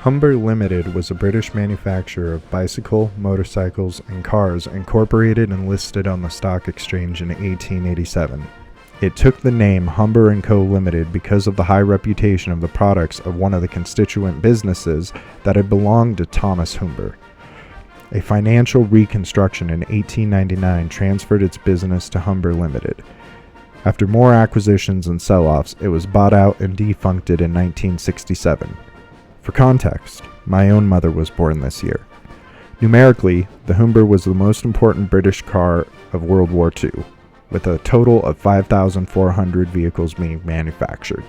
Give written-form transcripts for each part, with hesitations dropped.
Humber Limited was a British manufacturer of bicycle, motorcycles, and cars incorporated and listed on the stock exchange in 1887. It took the name Humber & Co. Limited because of the high reputation of the products of one of the constituent businesses that had belonged to Thomas Humber. A financial reconstruction in 1899 transferred its business to Humber Limited. After more acquisitions and sell-offs, it was bought out and defuncted in 1967. For context, my own mother was born this year. Numerically, the Humber was the most important British car of World War II, with a total of 5,400 vehicles being manufactured.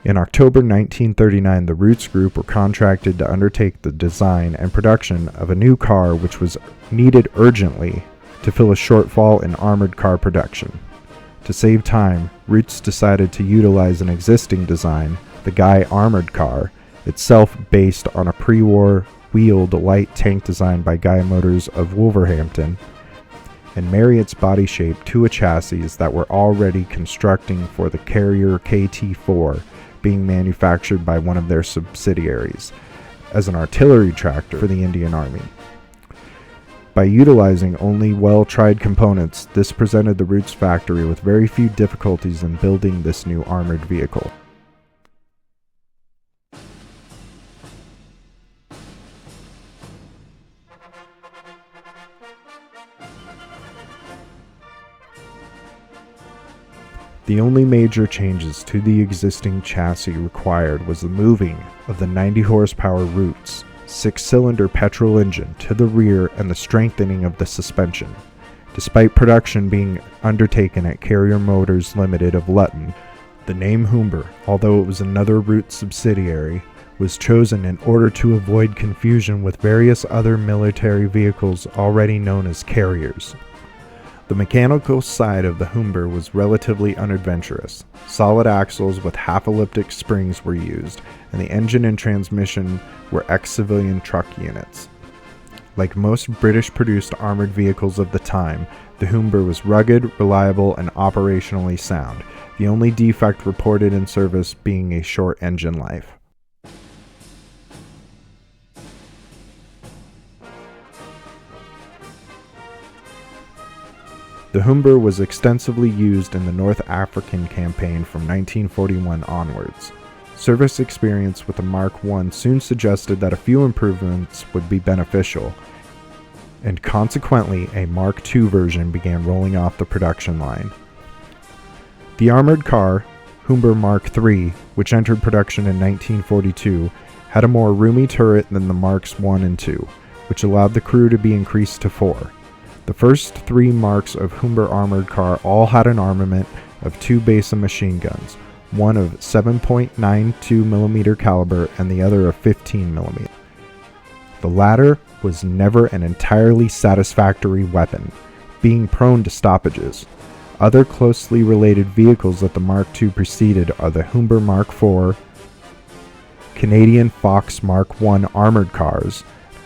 In October 1939, the Rootes Group were contracted to undertake the design and production of a new car which was needed urgently to fill a shortfall in armored car production. To save time, Rootes decided to utilize an existing design, the Guy armored car, itself based on a pre-war wheeled light tank designed by Guy Motors of Wolverhampton, and marry its body shape to a chassis that were already constructing for the Carrier KT-4 being manufactured by one of their subsidiaries as an artillery tractor for the Indian Army. By utilizing only well-tried components, this presented the Rootes factory with very few difficulties in building this new armored vehicle. The only major changes to the existing chassis required was the moving of the 90 horsepower Rootes 6-cylinder petrol engine to the rear and the strengthening of the suspension. Despite production being undertaken at Carrier Motors Limited of Luton, the name Humber, although it was another Rootes subsidiary, was chosen in order to avoid confusion with various other military vehicles already known as Carriers. The mechanical side of the Humber was relatively unadventurous. Solid axles with half-elliptic springs were used, and the engine and transmission were ex-civilian truck units. Like most British-produced armored vehicles of the time, the Humber was rugged, reliable, and operationally sound, the only defect reported in service being a short engine life. The Humber was extensively used in the North African campaign from 1941 onwards. Service experience with the Mark I soon suggested that a few improvements would be beneficial, and consequently a Mark II version began rolling off the production line. The armored car, Humber Mark III, which entered production in 1942, had a more roomy turret than the Marks I and II, which allowed the crew to be increased to 4. The first 3 marks of Humber armored car all had an armament of 2 Besa machine guns, one of 7.92mm caliber and the other of 15mm. The latter was never an entirely satisfactory weapon, being prone to stoppages. Other closely related vehicles that the Mark II preceded are the Humber Mark IV, Canadian Fox Mark I armored cars,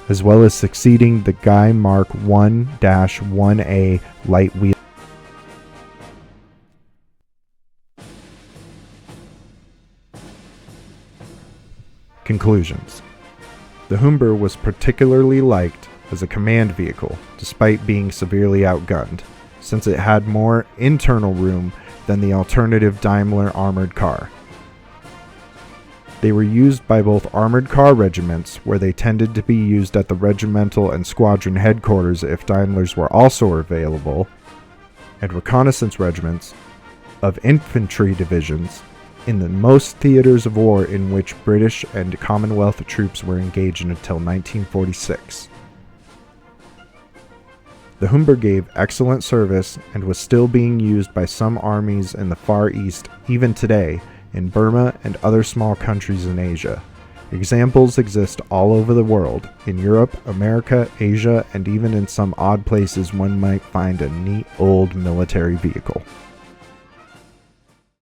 as well as succeeding the Guy Mark I-1A light wheel. Conclusions. The Humber was particularly liked as a command vehicle, despite being severely outgunned, since it had more internal room than the alternative Daimler armored car. They were used by both armored car regiments, where they tended to be used at the regimental and squadron headquarters if Daimlers were also available, and reconnaissance regiments of infantry divisions in the most theaters of war in which British and Commonwealth troops were engaged until 1946. The Humber gave excellent service and was still being used by some armies in the Far East even today, in Burma and other small countries in Asia. Examples exist all over the world, in Europe, America, Asia, and even in some odd places one might find a neat old military vehicle.